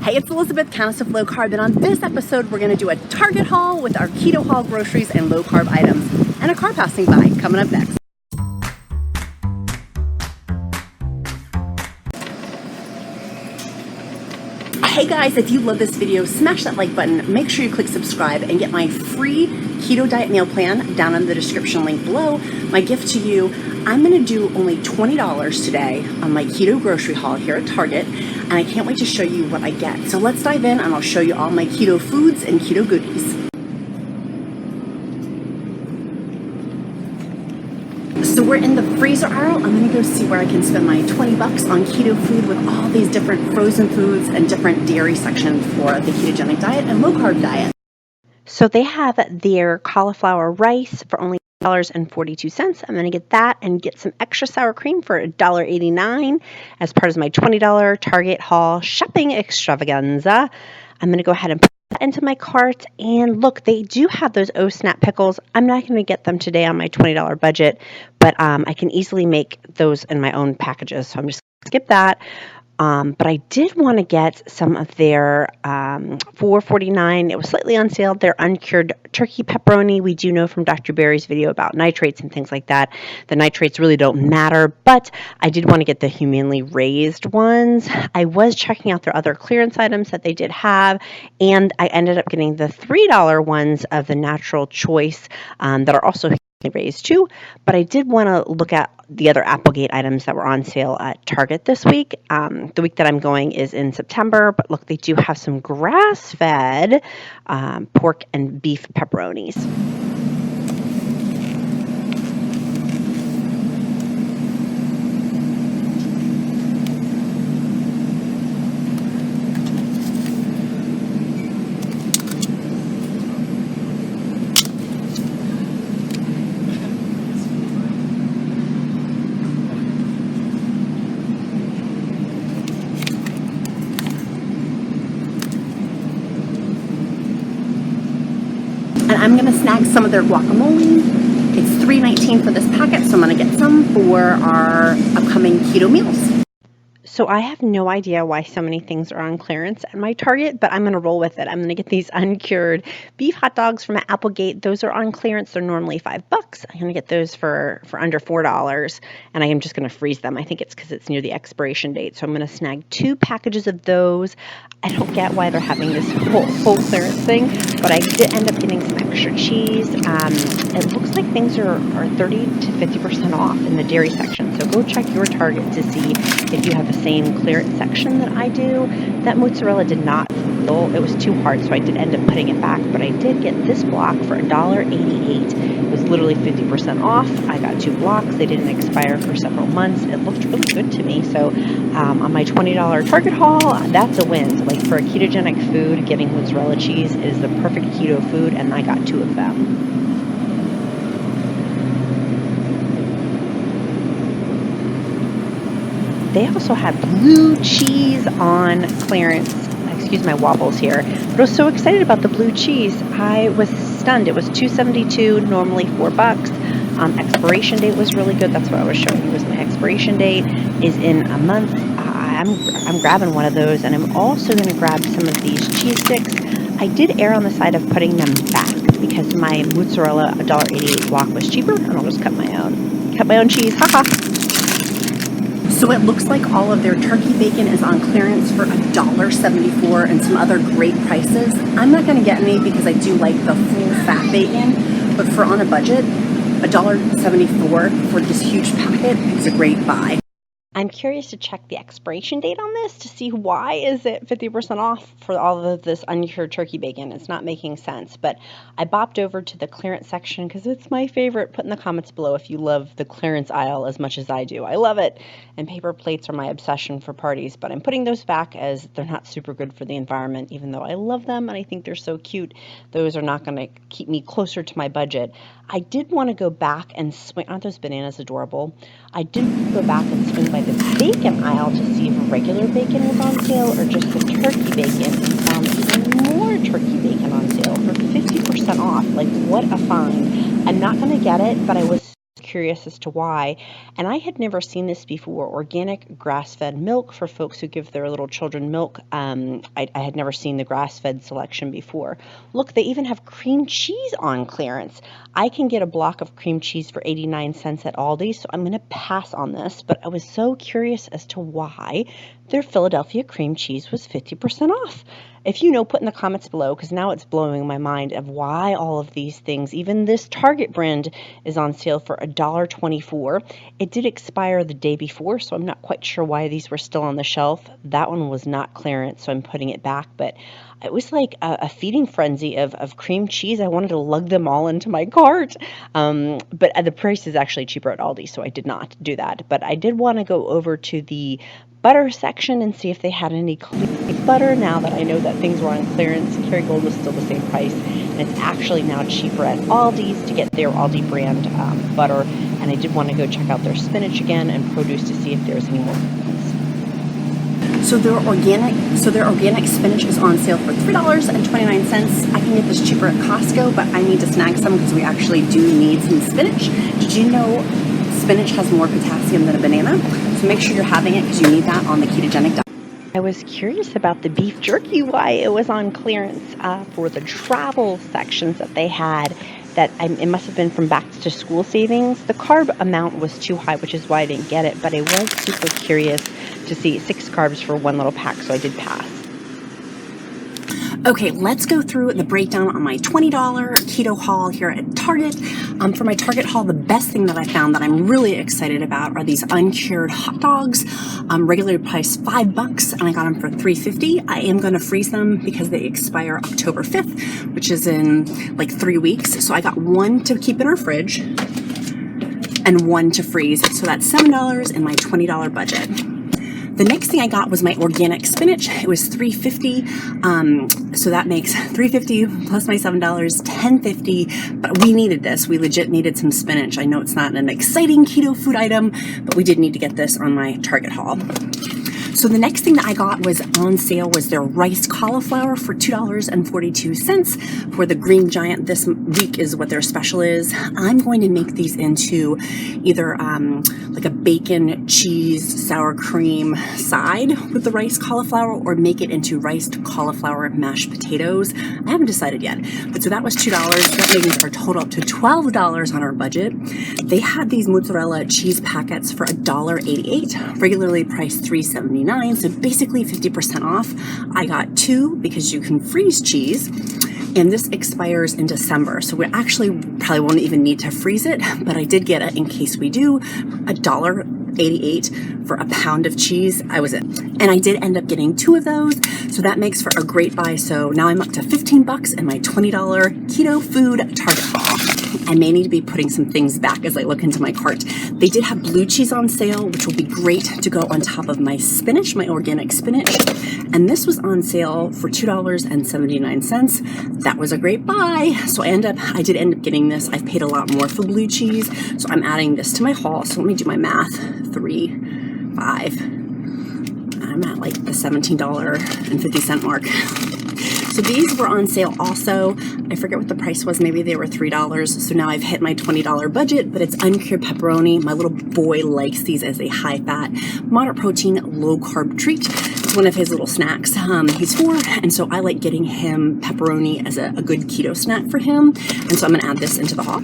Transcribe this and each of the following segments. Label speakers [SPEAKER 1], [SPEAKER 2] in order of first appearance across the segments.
[SPEAKER 1] Hey, it's Elizabeth, Countess of Low Carb, and on this episode, we're going to do a Target haul with our keto haul groceries and low carb items, and a car passing by coming up next. Hey guys, if you love this video, smash that like button, make sure you click subscribe, and get my free keto diet meal plan down in the description link below. My gift to you, I'm going to do only $20 today on my keto grocery haul here at Target, and I can't wait to show you what I get. So let's dive in and I'll show you all my keto foods and keto goodies. So we're in the freezer aisle. I'm gonna go see where I can spend my 20 bucks on keto food with all these different frozen foods and different dairy sections for the ketogenic diet and low carb diet.
[SPEAKER 2] So they have their cauliflower rice for only $1.42. I'm going to get that and get some extra sour cream for $1.89 as part of my $20 Target haul shopping extravaganza. I'm going to go ahead and put that into my cart, and look, they do have those Oh Snap pickles. I'm not going to get them today on my $20 budget, but I can easily make those in my own packages, so I'm just going to skip that. But I did want to get some of their $4.49. It was slightly on sale. Their uncured turkey pepperoni. We do know from Dr. Berry's video about nitrates and things like that. The nitrates really don't matter, but I did want to get the humanely raised ones. I was checking out their other clearance items that they did have, and I ended up getting the $3 ones of the natural choice that are also raised too, but I did want to look at the other Applegate items that were on sale at Target this week. The week that I'm going is in September, but look, they do have some grass-fed pork and beef pepperonis.
[SPEAKER 1] And I'm going to snag some of their guacamole. It's $3.19 for this packet, so I'm going to get some for our upcoming keto meals.
[SPEAKER 2] So I have no idea why so many things are on clearance at my Target, but I'm going to roll with it. I'm going to get these uncured beef hot dogs from Applegate. Those are on clearance. They're normally $5. I'm going to get those for under $4, and I am just going to freeze them. I think it's because it's near the expiration date. So I'm going to snag 2 packages of those. I don't get why they're having this full clearance thing, but I did end up getting some extra cheese. It looks like things are 30 to 50% off in the dairy section. So go check your Target to see if you have the same clearance section that I do. That mozzarella did not fill. It was too hard, so I did end up putting it back, but I did get this block for $1.88. It was literally 50% off. I got 2 blocks. They didn't expire for several months. It looked really good to me. So on my $20 Target haul, that's a win. So like for a ketogenic food, getting mozzarella cheese is the perfect keto food, and I got 2 of them. They also had blue cheese on clearance. Excuse my wobbles here. But I was so excited about the blue cheese. I was stunned. It was $2.72, normally $4. Expiration date was really good. That's what I was showing you. Was my expiration date is in a month. I'm grabbing one of those, and I'm also going to grab some of these cheese sticks. I did err on the side of putting them back because my mozzarella $1.88 block was cheaper, and I'll just cut my own. Cut my own cheese. Haha.
[SPEAKER 1] So it looks like all of their turkey bacon is on clearance for $1.74 and some other great prices. I'm not going to get any because I do like the full fat bacon, but for on a budget, $1.74 for this huge packet is a great buy.
[SPEAKER 2] I'm curious to check the expiration date on this to see why is it 50% off for all of this uncured turkey bacon. It's not making sense, but I bopped over to the clearance section because it's my favorite. Put in the comments below if you love the clearance aisle as much as I do. I love it, and paper plates are my obsession for parties, but I'm putting those back as they're not super good for the environment, even though I love them and I think they're so cute. Those are not going to keep me closer to my budget. I did want to go back and swing. Aren't those bananas adorable? I did go back and swing by the bacon aisle to see if regular bacon was on sale or just the turkey bacon, and found even more turkey bacon on sale for 50% off. Like, what a find. I'm not going to get it, but I was curious as to why. And I had never seen this before. Organic grass-fed milk for folks who give their little children milk. I had never seen the grass-fed selection before. Look, they even have cream cheese on clearance. I can get a block of cream cheese for 89 cents at Aldi, so I'm going to pass on this. But I was so curious as to why their Philadelphia cream cheese was 50% off. If you know, put in the comments below, because now it's blowing my mind of why all of these things, even this Target brand is on sale for $1.24. It did expire the day before, so I'm not quite sure why these were still on the shelf. That one was not clearance, so I'm putting it back. But it was like a feeding frenzy of cream cheese. I wanted to lug them all into my cart. But the price is actually cheaper at Aldi, so I did not do that. But I did want to go over to the butter section and see if they had any clean butter. Now that I know that things were on clearance, Kerrygold was still the same price, and it's actually now cheaper at Aldi's to get their Aldi brand butter. And I did want to go check out their spinach again and produce to see if there's any more.
[SPEAKER 1] So their organic spinach is on sale for $3.29. I can get this cheaper at Costco, but I need to snag some because we actually do need some spinach. Did you know spinach has more potassium than a banana? So make sure you're having it because you need that on the ketogenic diet.
[SPEAKER 2] I was curious about the beef jerky, why it was on clearance for the travel sections that they had. It must have been from back to school savings. The carb amount was too high, which is why I didn't get it, but I was super curious to see 6 carbs for one little pack, so I did pass.
[SPEAKER 1] Okay, let's go through the breakdown on my $20 keto haul here at Target. For my Target haul, the best thing that I found that I'm really excited about are these uncured hot dogs. Regularly priced $5, and I got them for $3.50. I am going to freeze them because they expire October 5th, which is in like 3 weeks. So I got one to keep in our fridge and one to freeze. So that's $7 in my $20 budget. The next thing I got was my organic spinach. It was $3.50, so that makes $3.50 plus my $7, $10.50. But we needed this. We legit needed some spinach. I know it's not an exciting keto food item, but we did need to get this on my Target haul. So the next thing that I got was on sale was their riced cauliflower for $2.42 for the Green Giant. This week is what their special is. I'm going to make these into either like a bacon, cheese, sour cream side with the riced cauliflower, or make it into riced cauliflower mashed potatoes. I haven't decided yet. But so that was $2. That made me for a total up to $12 on our budget. They had these mozzarella cheese packets for $1.88, regularly priced $3.79. So basically 50% off. I got 2 because you can freeze cheese, and this expires in December. So we actually probably won't even need to freeze it, but I did get it in case we do. $1.88 for a pound of cheese. I was in. And I did end up getting 2 of those. So that makes for a great buy. So now I'm up to $15 in my $20 keto food Target haul. I may need to be putting some things back as I look into my cart. They did have blue cheese on sale, which will be great to go on top of my spinach, my organic spinach. And this was on sale for $2.79. That was a great buy. So I did end up getting this. I've paid a lot more for blue cheese. So I'm adding this to my haul. So let me do my math. 3, 5. I'm at like the $17.50 mark. So these were on sale also. I forget what the price was. Maybe they were $3. So now I've hit my $20 budget, but it's uncured pepperoni. My little boy likes these as a high-fat, moderate-protein, low-carb treat. It's one of his little snacks. He's 4, and so I like getting him pepperoni as a good keto snack for him. And so I'm going to add this into the haul.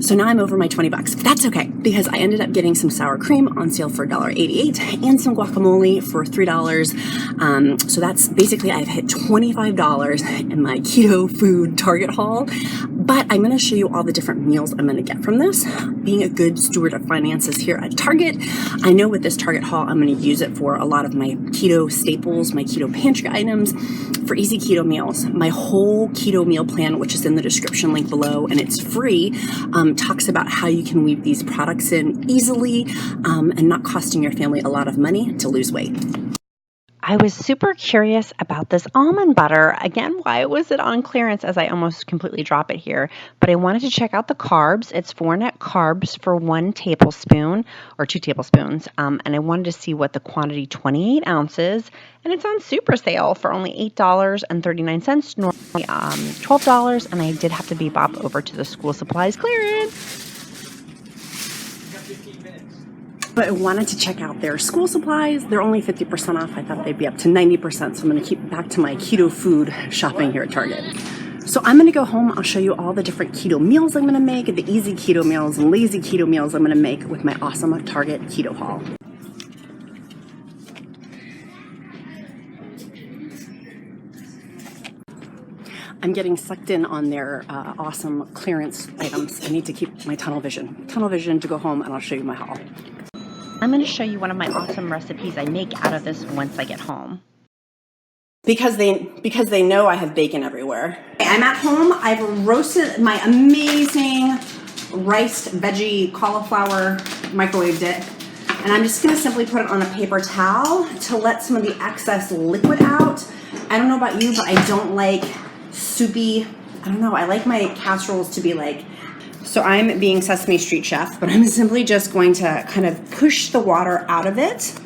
[SPEAKER 1] So now I'm over my $20. But that's okay, because I ended up getting some sour cream on sale for $1.88 and some guacamole for $3. So that's basically, I've hit $25 in my keto food Target haul. But I'm going to show you all the different meals I'm going to get from this. Being a good steward of finances here at Target, I know with this Target haul, I'm going to use it for a lot of my keto staples, my keto pantry items, for easy keto meals. My whole keto meal plan, which is in the description link below, and it's free, talks about how you can weave these products in easily and not costing your family a lot of money to lose weight.
[SPEAKER 2] I was super curious about this almond butter. Again, why was it on clearance, as I almost completely drop it here? But I wanted to check out the carbs. It's 4 net carbs for 1 tablespoon or 2 tablespoons. And I wanted to see what the quantity, 28 ounces. And it's on super sale for only $8.39, normally $12. And I did have to bebop over to the school supplies clearance.
[SPEAKER 1] but I wanted to check out their school supplies. They're only 50% off. I thought they'd be up to 90%, so I'm gonna keep back to my keto food shopping here at Target. So I'm gonna go home, I'll show you all the different keto meals I'm gonna make, the easy keto meals and lazy keto meals I'm gonna make with my awesome Target keto haul. I'm getting sucked in on their awesome clearance items. I need to keep my tunnel vision to go home, and I'll show you my haul.
[SPEAKER 2] I'm going to show you one of my awesome recipes I make out of this once I get home.
[SPEAKER 1] Because they know I have bacon everywhere. I'm at home. I've roasted my amazing riced veggie cauliflower, microwaved it, and I'm just going to simply put it on a paper towel to let some of the excess liquid out. I don't know about you, but I don't like soupy, I don't know, I like my casseroles to be like, so I'm being Sesame Street chef, but I'm simply just going to kind of push the water out of it,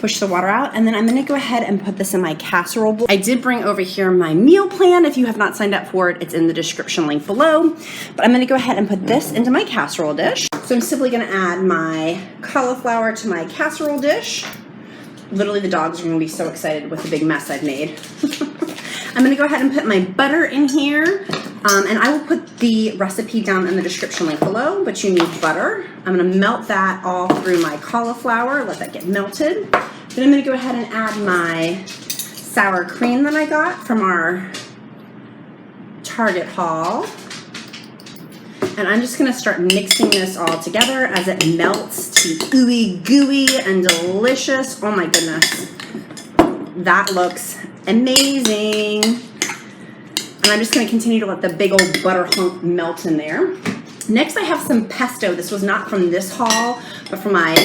[SPEAKER 1] and then I'm gonna go ahead and put this in my casserole bowl. I did bring over here my meal plan. If you have not signed up for it, it's in the description link below, but I'm gonna go ahead and put this into my casserole dish. So I'm simply gonna add my cauliflower to my casserole dish. Literally the dogs are gonna be so excited with the big mess I've made. I'm gonna go ahead and put my butter in here, and I will put the recipe down in the description link below, but you need butter. I'm gonna melt that all through my cauliflower, let that get melted. Then I'm gonna go ahead and add my sour cream that I got from our Target haul. And I'm just gonna start mixing this all together as it melts to ooey gooey and delicious. Oh my goodness, that looks amazing. And I'm just gonna continue to let the big old butter hunk melt in there. Next I have some pesto. This was not from this haul, but from my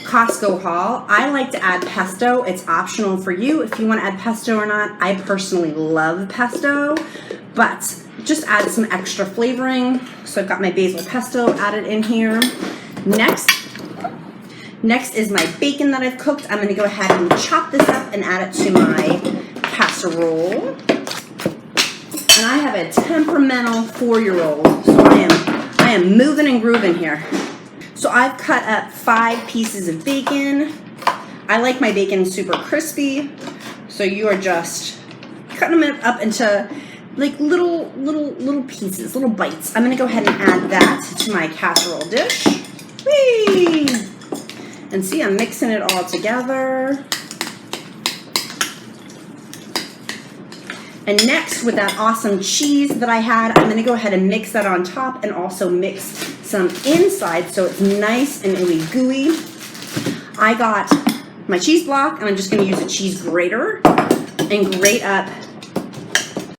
[SPEAKER 1] Costco haul. I like to add pesto. It's optional for you if you wanna add pesto or not. I personally love pesto, but just add some extra flavoring. So I've got my basil pesto added in here. Next is my bacon that I've cooked. I'm gonna go ahead and chop this up and add it to my casserole. And I have a temperamental 4-year-old, so I am moving and grooving here. So I've cut up 5 pieces of bacon. I like my bacon super crispy, so you are just cutting them up into like little pieces, little bites. I'm gonna go ahead and add that to my casserole dish. Whee! And see, I'm mixing it all together. And next, with that awesome cheese that I had, I'm gonna go ahead and mix that on top and also mix some inside so it's nice and ooey gooey. I got my cheese block and I'm just gonna use a cheese grater and grate up.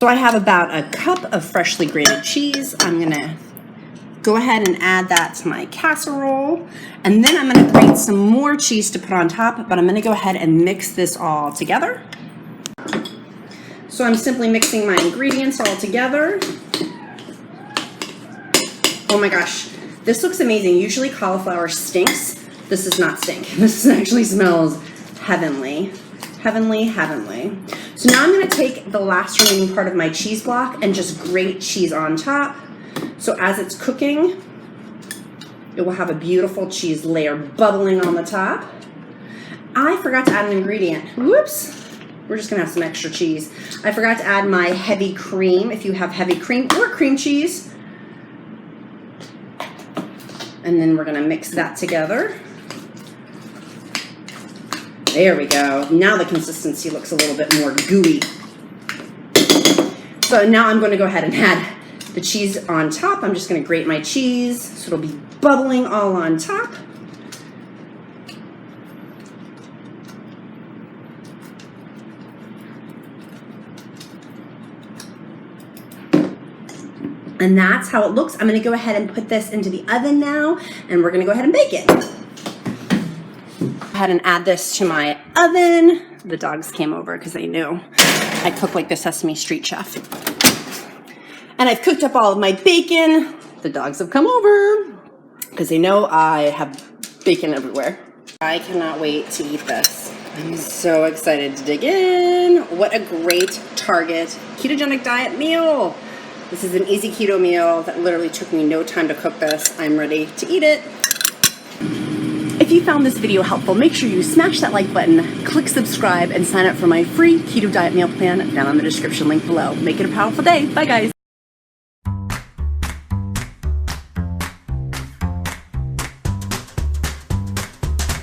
[SPEAKER 1] So I have about a cup of freshly grated cheese. I'm gonna go ahead and add that to my casserole. And then I'm gonna grate some more cheese to put on top, but I'm gonna go ahead and mix this all together. So I'm simply mixing my ingredients all together. Oh my gosh, this looks amazing. Usually cauliflower stinks. This does not stink. This actually smells heavenly. Heavenly, heavenly. So now I'm gonna take the last remaining part of my cheese block and just grate cheese on top. So as it's cooking, it will have a beautiful cheese layer bubbling on the top. I forgot to add an ingredient. Whoops. We're just gonna have some extra cheese. I forgot to add my heavy cream, if you have heavy cream or cream cheese. And then we're gonna mix that together. There we go. Now the consistency looks a little bit more gooey. So now I'm gonna go ahead and add the cheese on top. I'm just gonna grate my cheese so it'll be bubbling all on top. And that's how it looks. I'm gonna go ahead and put this into the oven now, and we're gonna go ahead and bake it. Go ahead and add this to my oven. The dogs came over because they knew I cook like the Sesame Street chef. And I've cooked up all of my bacon. The dogs have come over because they know I have bacon everywhere. I cannot wait to eat this. I'm so excited to dig in. What a great Target ketogenic diet meal. This is an easy keto meal that literally took me no time to cook this. I'm ready to eat it. If If you found this video helpful, make sure you smash that like button, click subscribe, and sign up for my free keto diet meal plan down on the description link below. Make it a powerful day. Bye, guys.